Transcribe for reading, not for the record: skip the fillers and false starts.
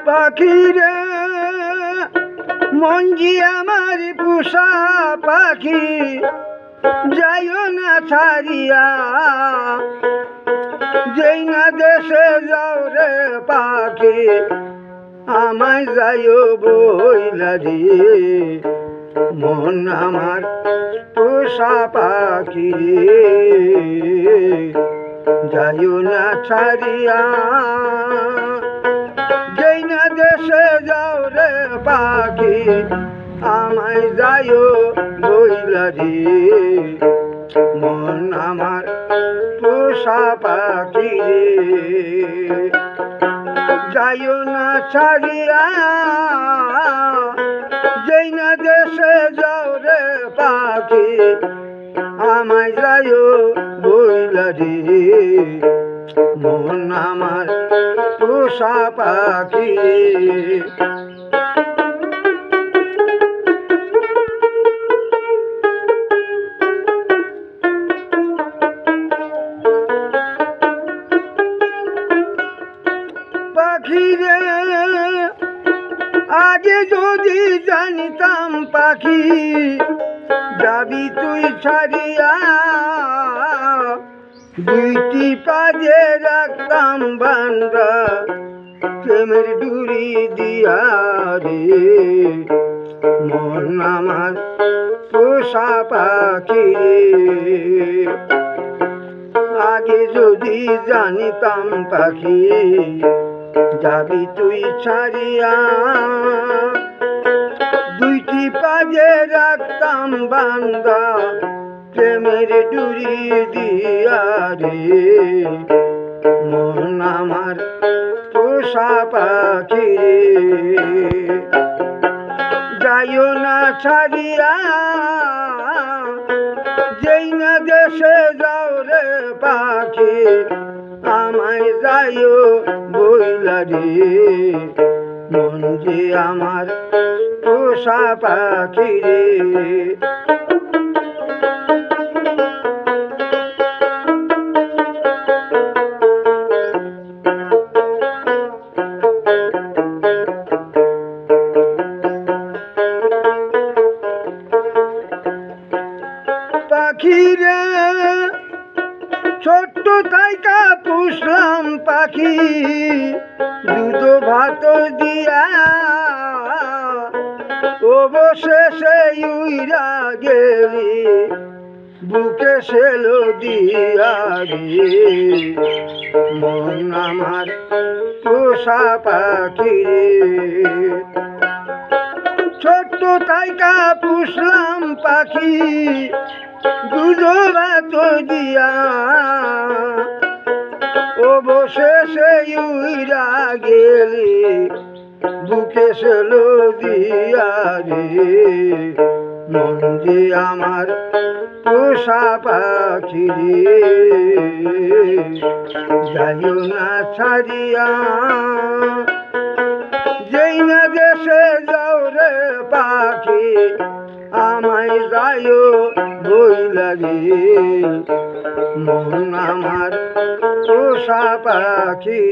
পাখিরে মঞ্জি আমার পোষা পাখি, যাইও না ছাড়িয়া, যেই না দেশে যাও রে পাখি, আমায় যাইও বইলা রে। মন আমার পোষা পাখি, যাইও না ছাড়িয়া, যেই না দেশে যাও রে পাখি, আমায় যাইও বইলা রে। মন আমার পোষা পাখি, যাইও না ছাড়িয়া, যেই না দেশে যাও রে পাখি, আমায় যাইও বইলা রে। মন আমার পোষা পাখি। পাখিরে আগে যদি জানিতাম পাখি, যাবি তুই ছাড়িয়া, দুইটি পাজে রাখতাম বান্ধা, প্রেমের ডুরি দিয়া রে। মন আমার পোষা পাখি, আগে যদি জানিতাম পাখি, যাবি তুই ছাড়িয়া, দুইটি পাজে রাখতাম বান্ধা, প্রেমের ডুরি দিয়া রে। মন আমার পোষা পাখি, যাইও না ছাড়িয়া, যেই না দেশে যাও রে পাখি, আমায় যাইও বইলা রে। মন যে আমার পোষা পাখি রে। পাখিরে ছোট্ট তাইকা পুষলাম পাখি, দুধ ভাত দিয়া, অবশেষে উইরা গেলি, বুকে সেলো দিয়া রে। মন আমার পোষা পাখি, ছোট্ট তাইকা পুষলাম পাখি, দুধ ভাত দিয়া, অবশেষে উইরা গেলি, বুকে সেলো দিয়া রে। মন যে আমার পোষা পাখি রে, যাইও না ছাড়িয়া, যেই না দেশে যাও রে পাখি, আমায় যাইও বইলা রে। মন আমার পোষা পাখি।